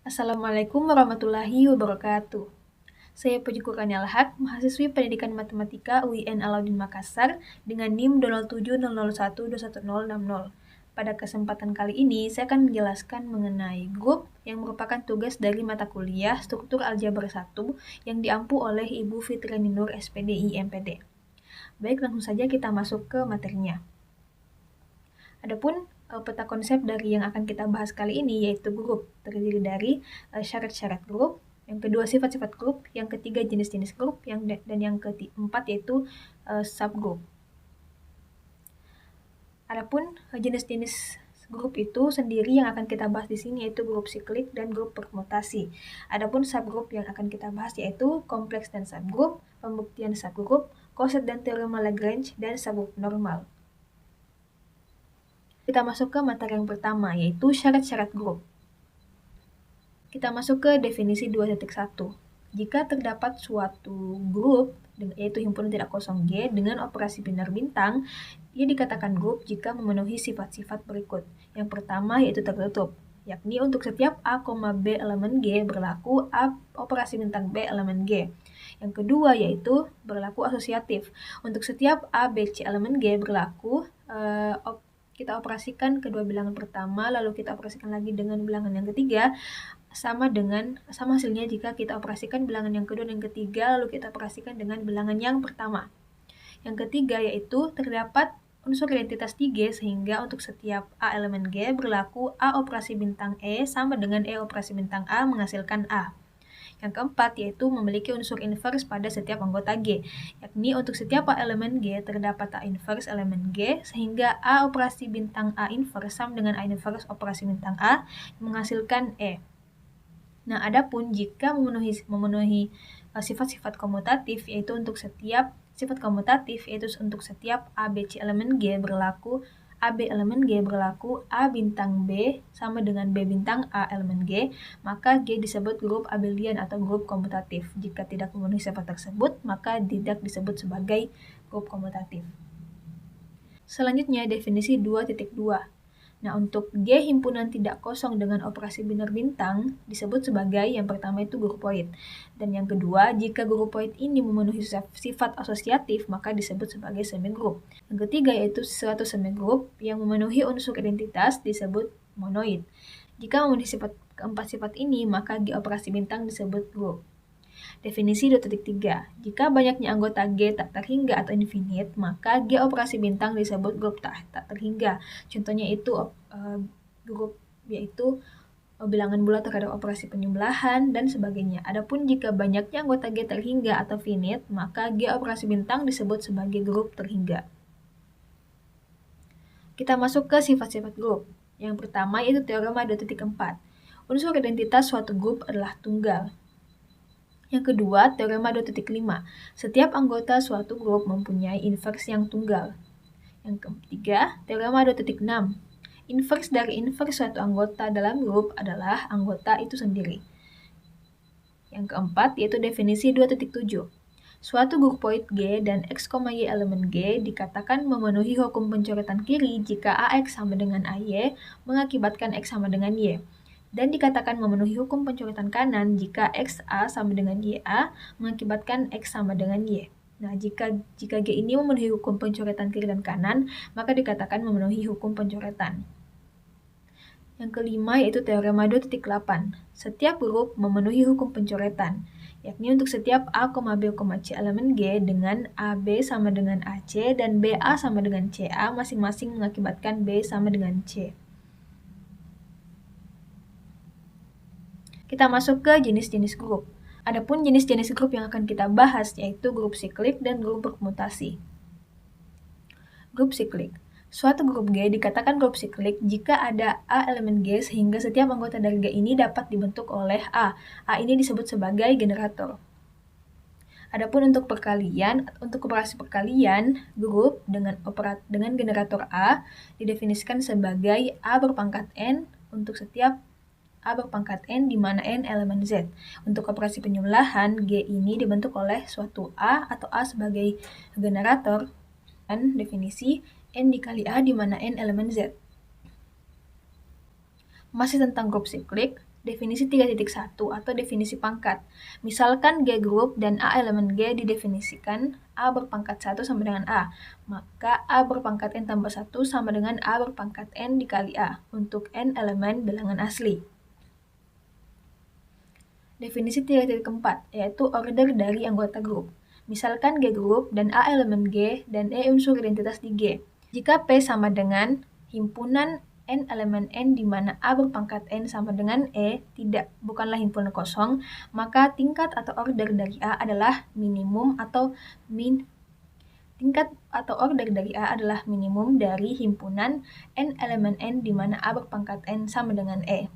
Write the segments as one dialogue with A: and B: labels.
A: Assalamualaikum warahmatullahi wabarakatuh. Saya Puji Kurnia Lahak, mahasiswi Pendidikan Matematika UIN Alauddin Makassar dengan NIM 20700121060. Pada kesempatan kali ini, saya akan menjelaskan mengenai grup yang merupakan tugas dari mata kuliah Struktur Aljabar 1 yang diampu oleh Ibu Fitriani Nur SPDI MPD. Baik, langsung saja kita masuk ke materinya. Adapun peta konsep dari yang akan kita bahas kali ini yaitu grup, terdiri dari syarat-syarat grup, yang kedua sifat-sifat grup, yang ketiga jenis-jenis grup, dan yang keempat yaitu subgroup. Adapun jenis-jenis grup itu sendiri yang akan kita bahas di sini yaitu grup siklik dan grup permutasi. Adapun subgroup yang akan kita bahas yaitu kompleks dan subgroup, pembuktian subgroup, koset dan teorema Lagrange, dan subgroup normal. Kita masuk ke materi yang pertama, yaitu syarat-syarat grup. Kita masuk ke definisi 2.1. Jika terdapat suatu grup, yaitu himpunan tidak kosong G, dengan operasi binar bintang, ia dikatakan grup jika memenuhi sifat-sifat berikut. Yang pertama yaitu tertutup, yakni untuk setiap A, B elemen G berlaku A operasi bintang B elemen G. Yang kedua yaitu berlaku asosiatif. Untuk setiap A, B, C elemen G berlaku kita operasikan kedua bilangan pertama, lalu kita operasikan lagi dengan bilangan yang ketiga, sama hasilnya jika kita operasikan bilangan yang kedua dan ketiga, lalu kita operasikan dengan bilangan yang pertama. Yang ketiga yaitu terdapat unsur identitas 3G sehingga untuk setiap A elemen G berlaku A operasi bintang E sama dengan E operasi bintang A menghasilkan A. Yang keempat yaitu memiliki unsur inverse pada setiap anggota G, yakni untuk setiap A elemen G terdapat A inverse elemen G sehingga A operasi bintang A inverse sama dengan A inverse operasi bintang A menghasilkan E. Nah, adapun jika memenuhi sifat-sifat komutatif yaitu untuk setiap sifat komutatif yaitu untuk setiap A, B, C elemen G berlaku A, B elemen G berlaku A bintang B sama dengan B bintang A elemen G, maka G disebut grup abelian atau grup komutatif. Jika tidak memenuhi sifat tersebut, maka tidak disebut sebagai grup komutatif. Selanjutnya, definisi 2.2. Nah, untuk G himpunan tidak kosong dengan operasi binar bintang disebut sebagai yang pertama itu grupoid. Dan yang kedua, jika grupoid ini memenuhi sifat asosiatif, maka disebut sebagai semigrup. Yang ketiga yaitu suatu semigrup yang memenuhi unsur identitas disebut monoid. Jika memenuhi keempat sifat ini, maka G operasi bintang disebut grup. Definisi 2.3. Jika banyaknya anggota G tak terhingga atau infinite, maka G operasi bintang disebut grup tak terhingga. Contohnya itu grup yaitu bilangan bulat terhadap operasi penjumlahan dan sebagainya. Adapun jika banyaknya anggota G terhingga atau finite, maka G operasi bintang disebut sebagai grup terhingga. Kita masuk ke sifat-sifat grup. Yang pertama yaitu teorema 2.4. Unsur identitas suatu grup adalah tunggal. Yang kedua, teorema 2.5. Setiap anggota suatu grup mempunyai inverse yang tunggal. Yang ketiga, teorema 2.6. Inverse dari inverse suatu anggota dalam grup adalah anggota itu sendiri. Yang keempat, yaitu definisi 2.7. Suatu grupoid G dan X, Y elemen G dikatakan memenuhi hukum pencoretan kiri jika AX sama dengan AY mengakibatkan X sama dengan Y. Dan dikatakan memenuhi hukum pencoretan kanan jika XA sama dengan YA mengakibatkan X sama dengan Y. Nah, jika G ini memenuhi hukum pencoretan kiri dan kanan, maka dikatakan memenuhi hukum pencoretan. Yang kelima yaitu teorema 2.8. Setiap grup memenuhi hukum pencoretan, yakni untuk setiap A, B, C elemen G dengan AB sama dengan AC dan BA sama dengan CA masing-masing mengakibatkan B sama dengan C. Kita masuk ke jenis-jenis grup. Adapun jenis-jenis grup yang akan kita bahas yaitu grup siklik dan grup permutasi. Grup siklik. Suatu grup G dikatakan grup siklik jika ada A elemen G sehingga setiap anggota dari G ini dapat dibentuk oleh A. A ini disebut sebagai generator. Adapun untuk operasi perkalian, grup dengan generator A didefinisikan sebagai A berpangkat N untuk setiap A berpangkat N di mana N elemen Z. Untuk operasi penjumlahan, G ini dibentuk oleh suatu A atau A sebagai generator dan definisi N dikali A di mana N elemen Z. Masih tentang grup siklik, Definisi 3.1 atau definisi pangkat. Misalkan G grup dan A elemen G didefinisikan A berpangkat 1 sama dengan A, maka A berpangkat N tambah 1 sama dengan A berpangkat N dikali A untuk N elemen bilangan asli. Definisi 3.4 yaitu order dari anggota grup. Misalkan G grup dan A elemen G dan E unsur identitas di G. Jika P sama dengan himpunan N elemen N di mana A berpangkat N sama dengan E bukanlah himpunan kosong, maka tingkat atau order dari A adalah minimum dari himpunan N elemen N di mana A berpangkat N sama dengan E.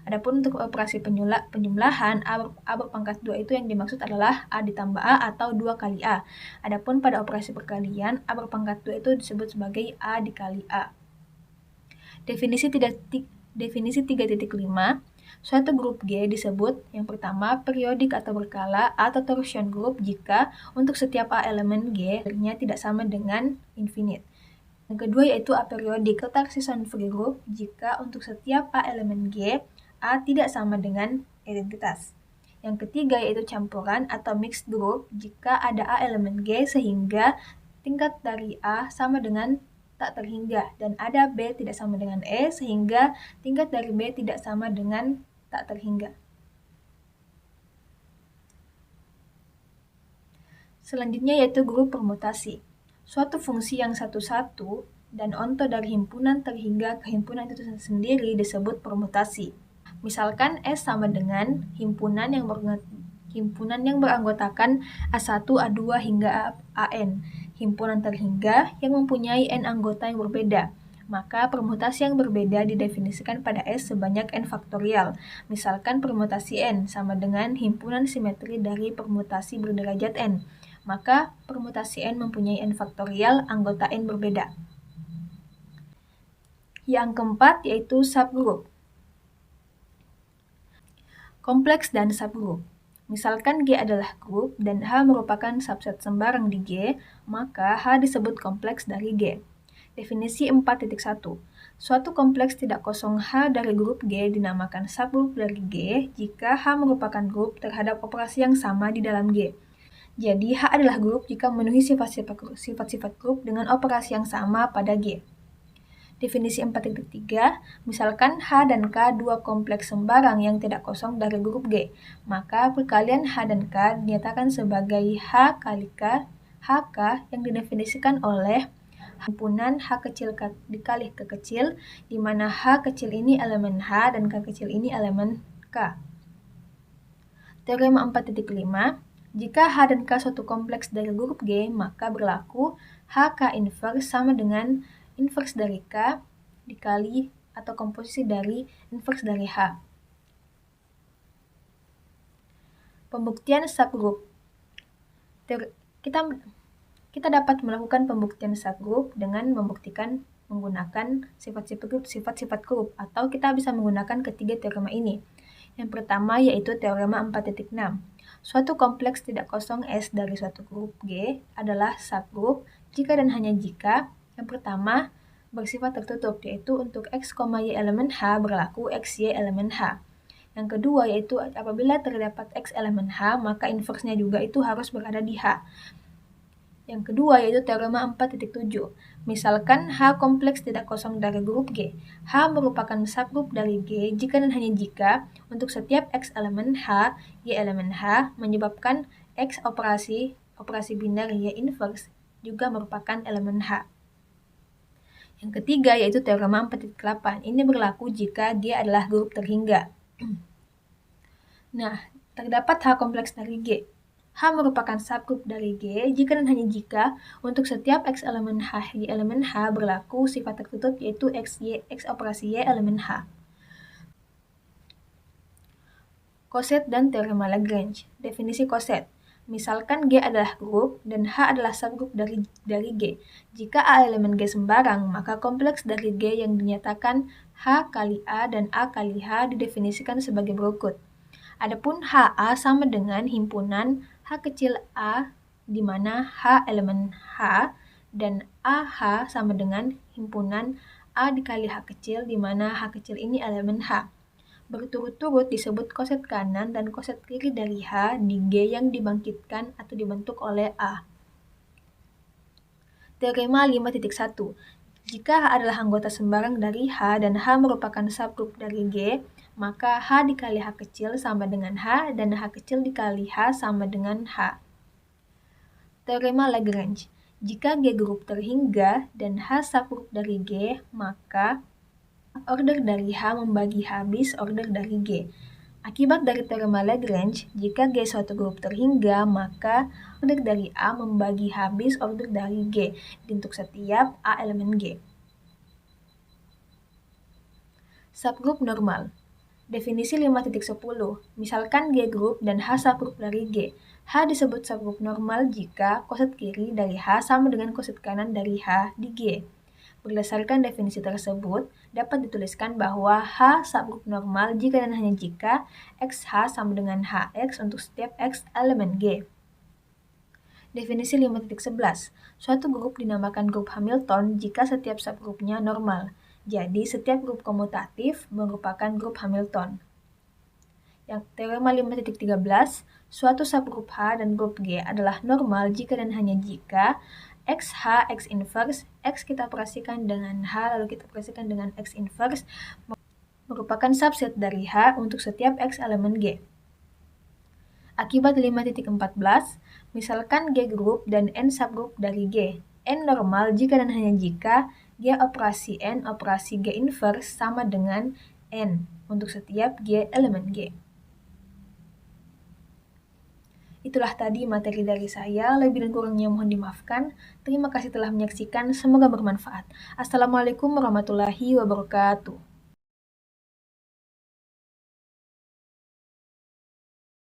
A: Adapun untuk operasi penjumlahan A berpangkat 2 itu yang dimaksud adalah A ditambah A atau 2 kali A. Adapun pada operasi perkalian A berpangkat 2 itu disebut sebagai A dikali A. Definisi 3.5, suatu grup G disebut yang pertama periodik atau berkala atau torsion group jika untuk setiap A elemen G-nya tidak sama dengan infinite. Yang kedua yaitu aperiodic atau transition free group jika untuk setiap A elemen G, A tidak sama dengan identitas. Yang ketiga yaitu campuran atau mixed group jika ada A elemen G sehingga tingkat dari A sama dengan tak terhingga dan ada B tidak sama dengan E sehingga tingkat dari B tidak sama dengan tak terhingga. Selanjutnya yaitu grup permutasi. Suatu fungsi yang satu-satu dan onto dari himpunan terhingga ke himpunan itu sendiri disebut permutasi. Misalkan S sama dengan himpunan yang beranggotakan A1, A2 hingga AN. Himpunan terhingga yang mempunyai N anggota yang berbeda. Maka permutasi yang berbeda didefinisikan pada S sebanyak N faktorial. Misalkan permutasi N sama dengan himpunan simetri dari permutasi berderajat N. Maka permutasi N mempunyai N faktorial anggota N berbeda. Yang keempat yaitu subgroup. Kompleks dan subgroup. Misalkan G adalah grup dan H merupakan subset sembarang di G, maka H disebut kompleks dari G. Definisi 4.1. Suatu kompleks tidak kosong H dari grup G dinamakan subgroup dari G jika H merupakan grup terhadap operasi yang sama di dalam G. Jadi H adalah grup jika memenuhi sifat-sifat grup dengan operasi yang sama pada G. Definisi 4.3, misalkan H dan K dua kompleks sembarang yang tidak kosong dari grup G, maka perkalian H dan K dinyatakan sebagai H kali K, HK yang didefinisikan oleh himpunan H kecil K dikali K kecil, di mana H kecil ini elemen H dan K kecil ini elemen K. Teorema 4.5, jika H dan K suatu kompleks dari grup G, maka berlaku HK inverse sama dengan inverse dari K dikali atau komposisi dari inverse dari H. Pembuktian subgroup. Kita dapat melakukan pembuktian subgroup dengan membuktikan menggunakan sifat-sifat grup atau kita bisa menggunakan ketiga teorema ini. Yang pertama yaitu teorema 4.6. Suatu kompleks tidak kosong S dari suatu grup G adalah subgroup jika dan hanya jika yang pertama bersifat tertutup yaitu untuk X, Y elemen H berlaku X, Y elemen H. Yang kedua yaitu apabila terdapat X elemen H maka inversnya juga itu harus berada di H. Yang kedua yaitu teorema 4.7. Misalkan H kompleks tidak kosong dari grup G. H merupakan subgroup dari G jika dan hanya jika untuk setiap X elemen H, Y elemen H menyebabkan X operasi biner Y inverse juga merupakan elemen H. Yang ketiga yaitu teorema 4.8. Ini berlaku jika G adalah grup terhingga. Nah, terdapat H kompleks dari G. H merupakan subgroup dari G jika dan hanya jika untuk setiap X elemen H, Y elemen H berlaku sifat tertutup yaitu X operasi Y elemen H. Coset dan teorema Lagrange. Definisi coset. Misalkan G adalah grup dan H adalah subgroup dari G. Jika A elemen G sembarang, maka kompleks dari G yang dinyatakan H kali A dan A kali H didefinisikan sebagai berikut. Adapun HA sama dengan himpunan H kecil A di mana H elemen H dan AH sama dengan himpunan A dikali H kecil di mana H kecil ini elemen H. berturut-turut disebut koset kanan dan koset kiri dari H di G yang dibangkitkan atau dibentuk oleh A. Teorema 5.1. Jika H adalah anggota sembarang dari H dan H merupakan subgrup dari G, maka H dikali H kecil sama dengan H dan H kecil dikali H sama dengan H. Teorema Lagrange. Jika G grup terhingga dan H subgrup dari G, maka order dari H membagi habis order dari G. Akibat dari teorema Lagrange, jika G suatu grup terhingga, maka order dari A membagi habis order dari G untuk setiap A elemen G. Subgrup normal. Definisi 5.10. Misalkan G grup dan H subgrup dari G. H disebut subgrup normal jika koset kiri dari H sama dengan koset kanan dari H di G. Berdasarkan definisi tersebut, dapat dituliskan bahwa H subgrup normal jika dan hanya jika XH sama dengan HX untuk setiap X elemen G. Definisi 5.11. Suatu grup dinamakan grup Hamilton jika setiap subgrupnya normal. Jadi, setiap grup komutatif merupakan grup Hamilton. Yang teorema 5.13, suatu subgrup H dan grup G adalah normal jika dan hanya jika XH, X inverse, X kita operasikan dengan H lalu kita operasikan dengan X inverse merupakan subset dari H untuk setiap X elemen G. Akibat 5.14, misalkan G grup dan N subgrup dari G. N normal jika dan hanya jika G operasi N operasi G inverse sama dengan N untuk setiap G elemen G. Itulah tadi materi dari saya, lebih dan kurangnya mohon dimaafkan. Terima kasih telah menyaksikan, semoga bermanfaat. Assalamualaikum warahmatullahi wabarakatuh.